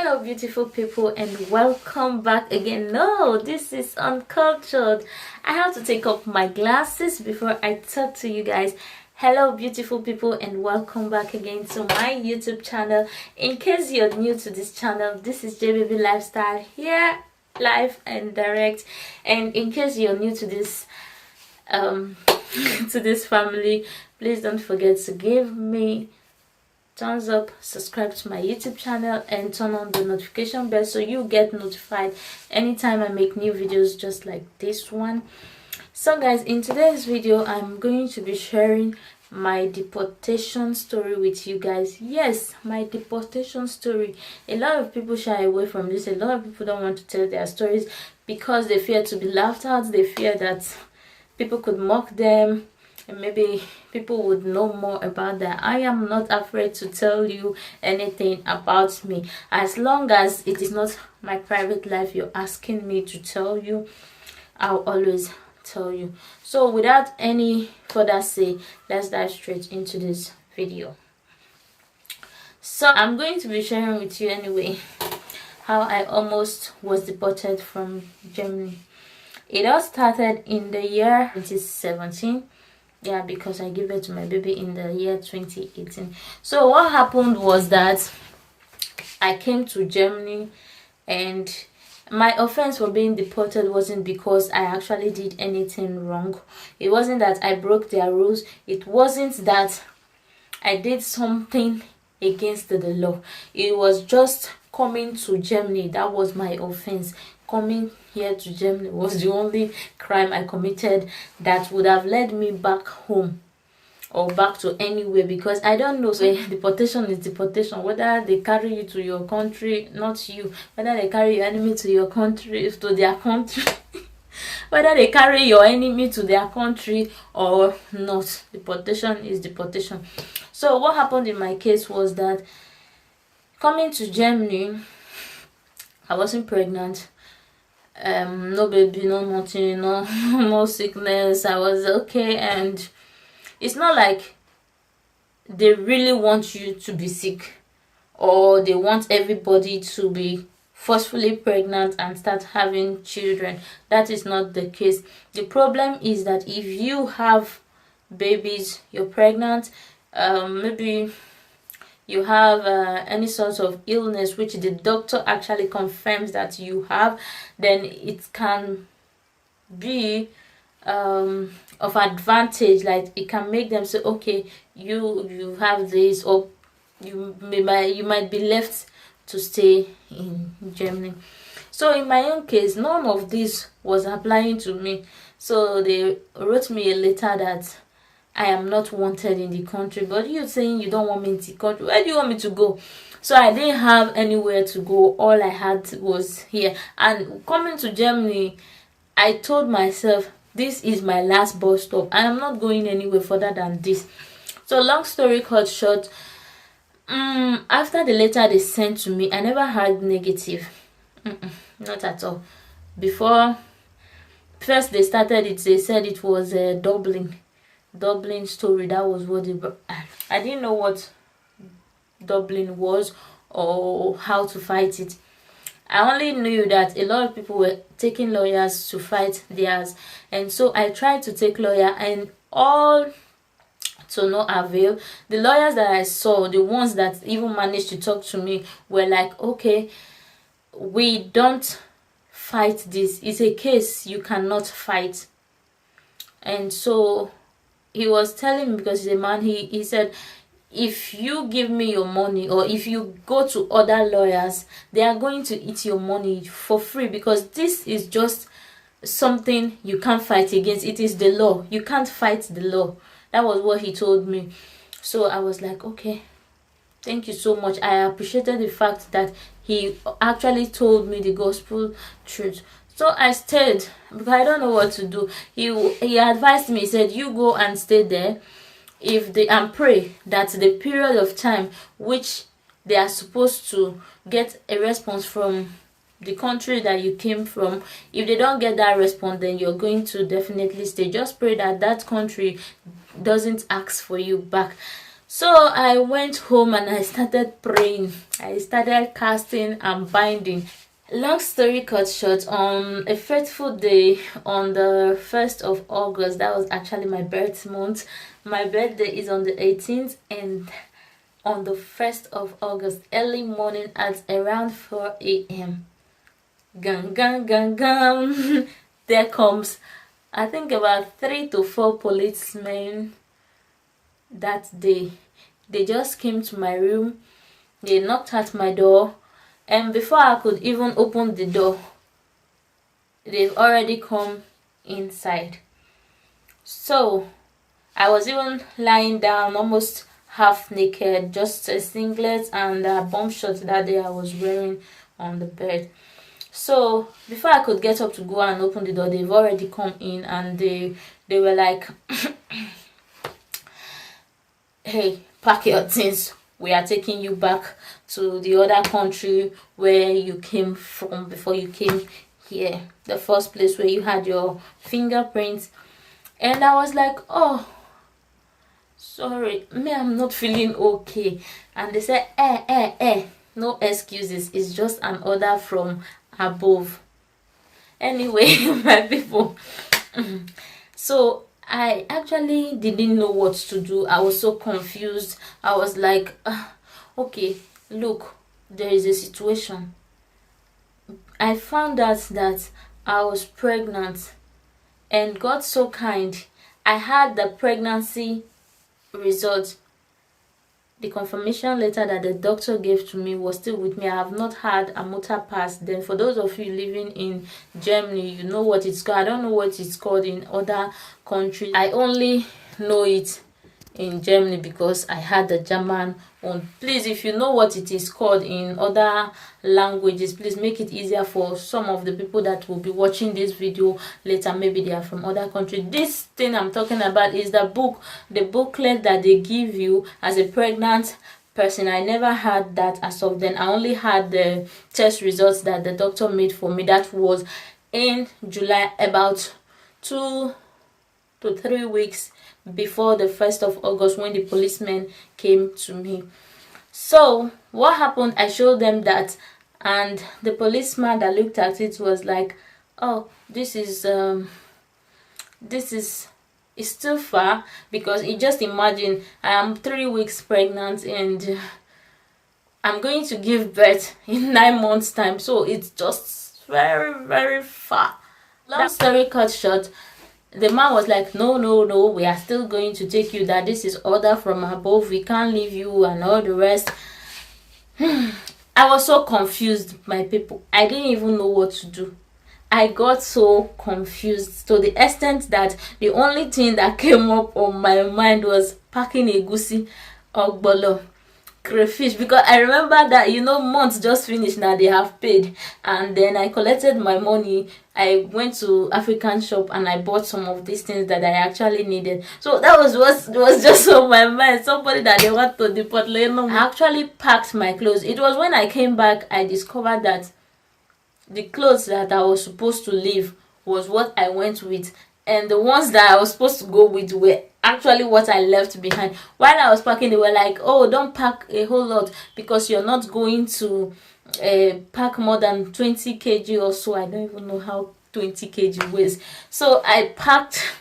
Hello beautiful people and welcome back again. No, this is Uncultured. I have to take off my glasses before I talk to you guys. Hello beautiful people and welcome back again to my YouTube channel. In case you're new to this channel, this is JBaby Lifestyle here, live and direct. And in case you're new to this to this family, please don't forget to give me thumbs up, subscribe to my YouTube channel and turn on the notification bell so you get notified anytime I make new videos just like this one. So guys, in today's video I'm going to be sharing my deportation story with you guys. Yes, my deportation story. A lot of people shy away from this. A lot of people don't want to tell their stories because they fear to be laughed at. They fear that people could mock them and maybe people would know more about that. I am not afraid to tell you anything about me, as long as it is not my private life you're asking me to tell you. I'll always tell you. So without any further say, let's dive straight into this video. So I'm going to be sharing with you anyway how I almost was deported from Germany. It all started in the year 2017. Yeah, because I gave birth to my baby in the year 2018. So what happened was that I came to Germany, and my offense for being deported wasn't because I actually did anything wrong. It wasn't that I broke their rules. It wasn't that I did something against the law. It was just coming to Germany. That was my offense. Coming here to Germany was the only crime I committed that would have led me back home or back to anywhere, because I don't know. So deportation is deportation, whether they carry you to your country, not you, whether they carry your enemy to your country, to their country whether they carry your enemy to their country or not, deportation is deportation. So what happened in my case was that coming to Germany, I wasn't pregnant. No baby, no nothing, no sickness. I was okay, and it's not like they really want you to be sick or they want everybody to be forcefully pregnant and start having children. That is not the case. The problem is that if you have babies, you're pregnant, maybe you have any sort of illness which the doctor actually confirms that you have, then it can be of advantage. Like, it can make them say, okay, you have this, or you might be left to stay in Germany. So in my own case, none of this was applying to me. So they wrote me a letter that I am not wanted in the country. But you're saying you don't want me in the country. Where do you want me to go? So I didn't have anywhere to go. All I had was here. And coming to Germany, I told myself, this is my last bus stop. I am not going anywhere further than this. So long story cut short, after the letter they sent to me, I never had negative. Not at all. Before, first they started it, they said it was a Dublin story. That was what I didn't know what Dublin was or how to fight it. I only knew that a lot of people were taking lawyers to fight theirs, and so I tried to take lawyer, and all to no avail. The lawyers that I saw, the ones that even managed to talk to me, were like, okay, we don't fight this. It's a case you cannot fight. And so he was telling me, because he's a man, he said, if you give me your money, or if you go to other lawyers, they are going to eat your money for free, because this is just something you can't fight against. It is the law. You can't fight the law. That was what he told me. So I was like, okay, thank you so much. I appreciated the fact that he actually told me the gospel truth. So I stayed, because I don't know what to do. He advised me. He said, you go and stay there and pray that the period of time which they are supposed to get a response from the country that you came from, if they don't get that response, then you're going to definitely stay. Just pray that that country doesn't ask for you back. So I went home and I started praying. I started casting and binding. Long story cut short, on a fateful day on the 1st of August, that was actually my birth month. My birthday is on the 18th, and on the 1st of August, early morning at around 4 a.m. Gang, gang, gang, gang. There comes, I think, about 3 to 4 policemen that day. They just came to my room, they knocked at my door, and before I could even open the door, they've already come inside. So I was even lying down almost half naked, just a singlet and a bomb short that day I was wearing on the bed. So before I could get up to go and open the door, they've already come in, and they were like, hey, pack your things, we are taking you back to the other country where you came from before you came here, the first place where you had your fingerprints. And I was like, oh, sorry, me, I'm not feeling okay. And they said, no excuses, it's just an order from above. Anyway, my people, so I actually didn't know what to do. I was so confused. I was like, okay, look, there is a situation. I found out that I was pregnant, and God so kind, I had the pregnancy result. The confirmation letter that the doctor gave to me was still with me. I have not had a motor pass. Then for those of you living in Germany, you know what it's called. I don't know what it's called in other countries. I only know it in Germany because I had the German one. Please, if you know what it is called in other languages, please make it easier for some of the people that will be watching this video later. Maybe they are from other countries. This thing I'm talking about is the booklet that they give you as a pregnant person. I never had that as of then. I only had the test results that the doctor made for me. That was in July, about 2 to 3 weeks before the 1st of August, when the policeman came to me. So what happened, I showed them that, and the policeman that looked at it was like, oh, this is it's still far, because you just imagine I am 3 weeks pregnant and I'm going to give birth in 9 months time, so it's just very, very far. Long story cut short, the man was like, no, we are still going to take you, that this is order from above, we can't leave you and all the rest. I was so confused, my people. I didn't even know what to do. I got so confused to the extent that the only thing that came up on my mind was packing egusi, ogbolo, crayfish, because I remember that, months just finished now, they have paid, and then I collected my money. I went to African shop and I bought some of these things that I actually needed. So that was what was just on my mind. Somebody that they want to deport. I actually packed my clothes. It was when I came back I discovered that the clothes that I was supposed to leave was what I went with, and the ones that I was supposed to go with were actually what I left behind. While I was packing, they were like, oh, don't pack a whole lot because you're not going to pack more than 20 kg or so. I don't even know how 20 kg weighs. So I packed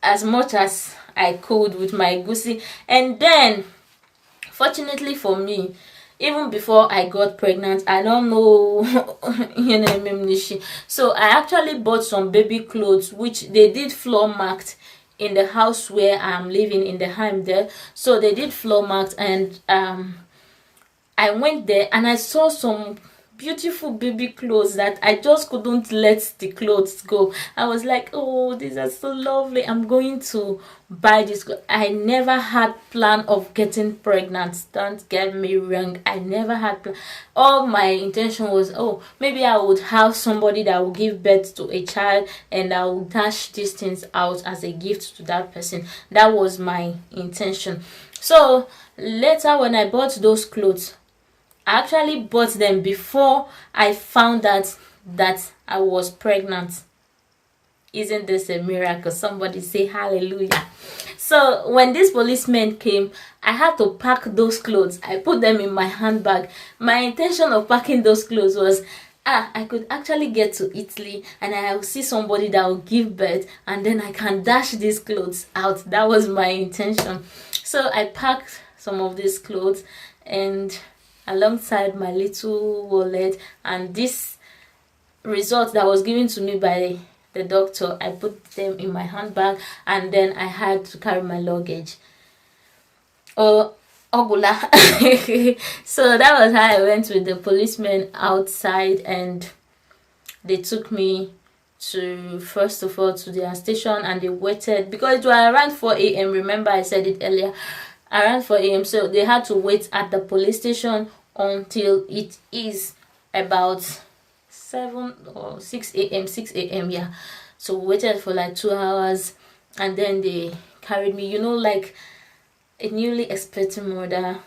as much as I could with my goosey, and then fortunately for me, even before I got pregnant, I don't know, so I actually bought some baby clothes, which they did floor marked in the house where I'm living, in the home there. So they did floor marked, and I went there and I saw some beautiful baby clothes that I just couldn't let the clothes go. I was like, oh, these are so lovely, I'm going to buy this. I never had plan of getting pregnant, don't get me wrong. I never had plan. All my intention was, oh, maybe I would have somebody that will give birth to a child and I will dash these things out as a gift to that person. That was my intention. So later, when I bought those clothes, I actually bought them before I found out that I was pregnant. Isn't this a miracle? Somebody say hallelujah. So when this policeman came, I had to pack those clothes. I put them in my handbag. My intention of packing those clothes was, I could actually get to Italy and I'll see somebody that will give birth and then I can dash these clothes out. That was my intention. So I packed some of these clothes and alongside my little wallet and this result that was given to me by the doctor, I put them in my handbag and then I had to carry my luggage. Oh, Ogula. So that was how I went with the policemen outside, and they took me to, first of all, to their station, and they waited because it was around 4 a.m. Remember I said it earlier, around 4 a.m. So they had to wait at the police station until it is about 7 or 6 a.m. 6 a.m. yeah. So we waited for like 2 hours and then they carried me, you know, like a newly expecting mother.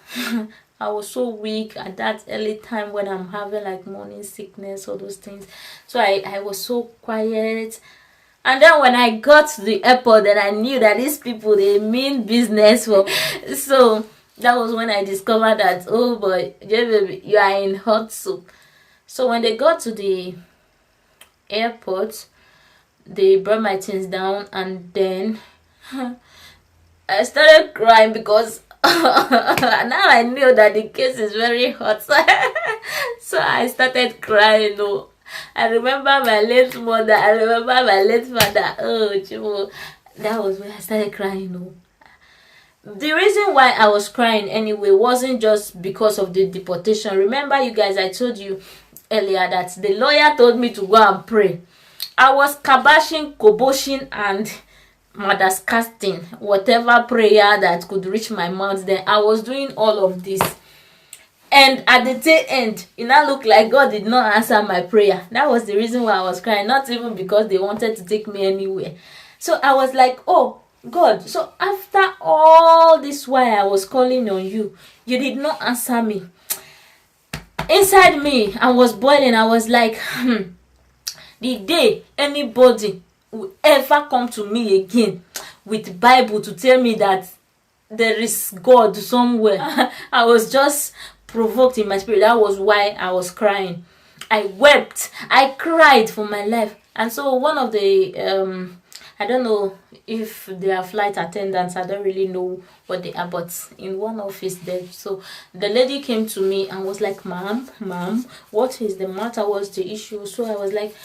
I was so weak at that early time when I'm having like morning sickness, all those things. So I was so quiet. And then when I got to the airport, then I knew that these people, they mean business. So that was when I discovered that, oh boy, baby, you are in hot soup. So when they got to the airport, they brought my things down and then I started crying because now I knew that the case is very hot. So I started crying. Oh, I remember my late mother, I remember my late father. Oh, Chibo. That was when I started crying. Oh. The reason why I was crying anyway wasn't just because of the deportation. Remember, you guys, I told you earlier that the lawyer told me to go and pray. I was kabashing, koboshing, and madagascarting whatever prayer that could reach my mouth. Then I was doing all of this, and at the tail end, it now looked like God did not answer my prayer. That was the reason why I was crying, not even because they wanted to take me anywhere. So I was like, oh God, so after all this while I was calling on you, you did not answer me. Inside me, I was boiling. I was like, the day anybody will ever come to me again with Bible to tell me that there is God somewhere, I was just provoked in my spirit. That was why I was crying. I wept. I cried for my life. And so one of the I don't know if they are flight attendants, I don't really know what they are, but in one office there. So the lady came to me and was like, ma'am, what is the matter? What's the issue? So I was like,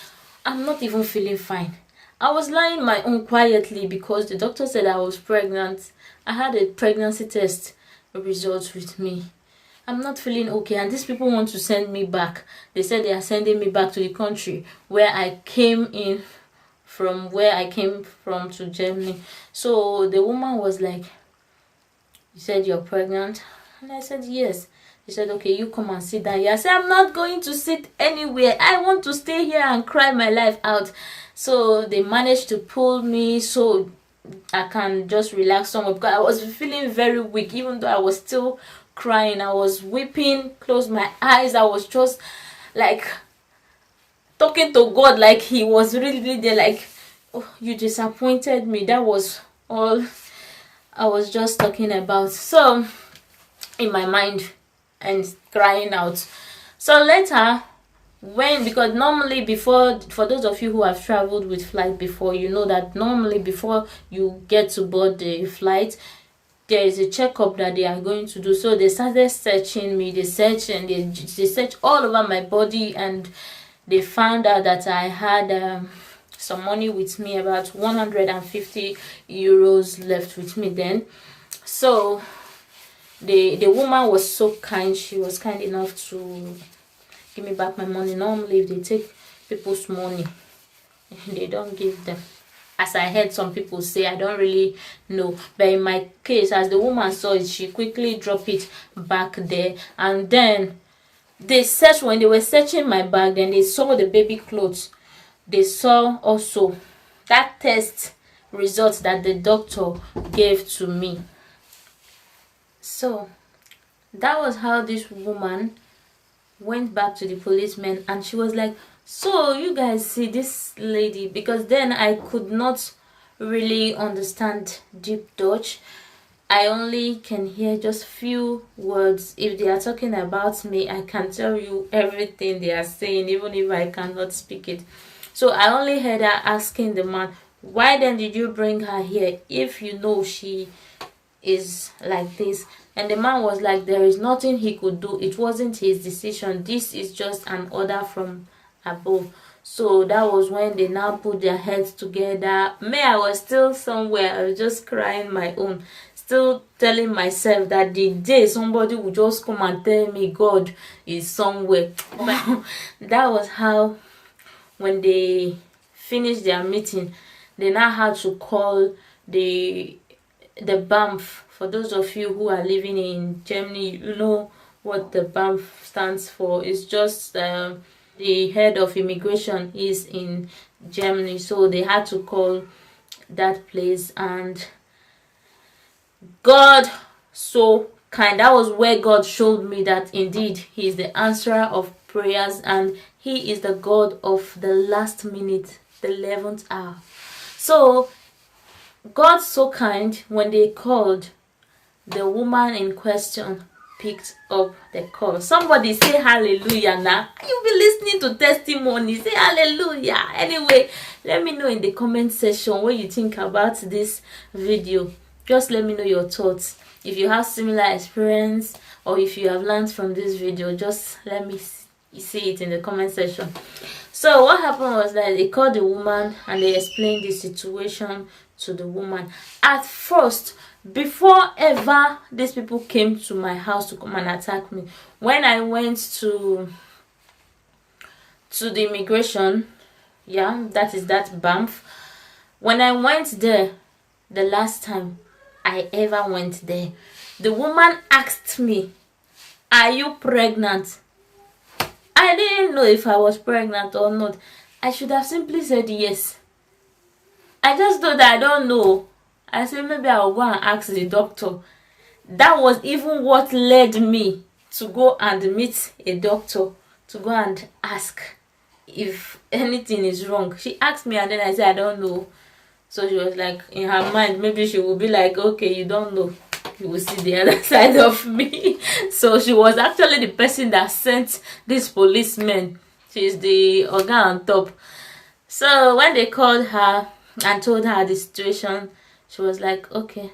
I'm not even feeling fine. I was lying my own quietly because the doctor said I was pregnant. I had a pregnancy test results with me. I'm not feeling okay, and these people want to send me back. They said they are sending me back to the country where I came in from, where I came from, to Germany. So the woman was like, you said you're pregnant? And I said yes. He said, okay, you come and sit down here. I said, I'm not going to sit anywhere. I want to stay here and cry my life out. So they managed to pull me so I can just relax somewhat, because I was feeling very weak. Even though I was still crying, I was weeping, closed my eyes. I was just like talking to God, like he was really there, like, oh, you disappointed me. That was all I was just talking about. So in my mind, and crying out. So later, because normally before, for those of you who have traveled with flight before, you know that normally before you get to board the flight, there is a checkup that they are going to do. So they started searching me. They searched and they searched all over my body, and they found out that I had some money with me, about 150 euros left with me then. So the woman was so kind. She was kind enough to give me back my money. Normally if they take people's money, they don't give them. As I heard some people say, I don't really know, but in my case, as the woman saw it, she quickly dropped it back there. And then they searched, when they were searching my bag, then they saw the baby clothes. They saw also that test results that the doctor gave to me. So that was how this woman went back to the policeman, and she was like, So you guys see this lady, because then I could not really understand deep Dutch. I only can hear just few words. If they are talking about me, I can tell you everything they are saying, even if I cannot speak it. So I only heard her asking the man, why then did you bring her here if you know she is like this? And the man was like, there is nothing he could do, it wasn't his decision, this is just an order from above. So that was when they now put their heads together. Me, I was still somewhere, I was just crying my own, still telling myself that the day somebody would just come and tell me God is somewhere. But that was how, when they finished their meeting, they now had to call the BAMF. For those of you who are living in Germany, you know what the BAMF stands for. It's just the head of immigration is in Germany, so they had to call that place. And God, so kind, that was where God showed me that indeed He is the answerer of prayers, and He is the God of the last minute, the 11th hour. So God's so kind, when they called, the woman in question picked up the call. Somebody say hallelujah now. You'll be listening to testimony. Say hallelujah. Anyway, let me know in the comment section what you think about this video. Just let me know your thoughts. If you have similar experience, or if you have learned from this video, just let me see it in the comment section. So what happened was that they called the woman and they explained the situation to the woman. At first, before ever these people came to my house to come and attack me, when I went to the immigration, yeah, that is that BAMF, when I went there the last time I ever went there, the woman asked me, are you pregnant? I didn't know if I was pregnant or not. I should have simply said yes. I just thought that I don't know. I said maybe I'll go and ask the doctor. That was even what led me to go and meet a doctor, to go and ask if anything is wrong. She asked me and then I said I don't know. So she was like, in her mind, maybe she will be like, okay, you don't know, you will see the other side of me. So she was actually the person that sent this policeman. She's the organ on top. So when they called her and told her the situation, she was like, okay,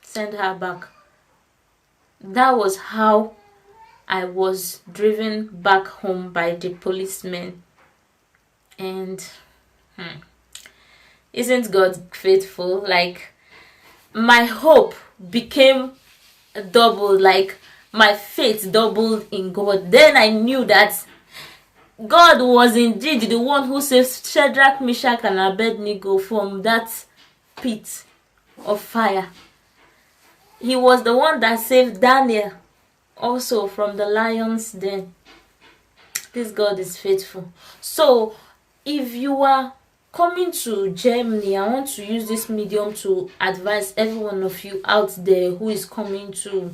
send her back. That was how I was driven back home by the policeman. And isn't God faithful? Like, my hope became double, like my faith doubled in God. Then I knew that God was indeed the one who saved Shadrach, Meshach, and Abednego from that pit of fire. He was the one that saved Daniel also from the lion's den. This God is faithful. So if you are coming to Germany, I want to use this medium to advise every one of you out there who is coming to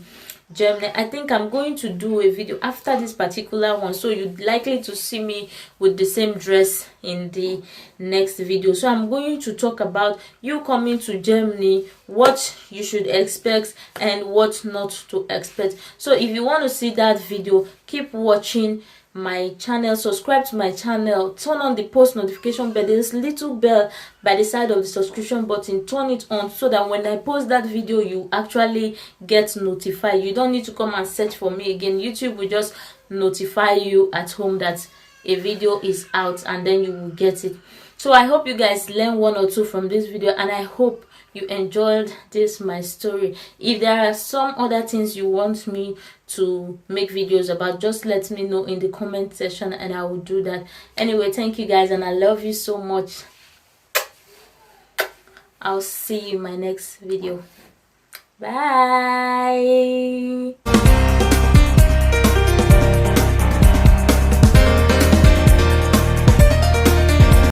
Germany. I think I'm going to do a video after this particular one, so you're likely to see me with the same dress in the next video. So I'm going to talk about you coming to Germany, what you should expect and what not to expect. So if you want to see that video, keep watching my channel, subscribe to my channel, turn on the post notification bell. There's little bell by the side of the subscription button. Turn it on so that when I post that video, you actually get notified. You don't need to come and search for me again. YouTube will just notify you at home that a video is out, and then you will get it. So I hope you guys learn one or two from this video, and I hope you enjoyed this my story. If there are some other things you want me to make videos about, just let me know in the comment section and I will do that. Anyway, thank you guys, and I love you so much. I'll see you in my next video. Bye.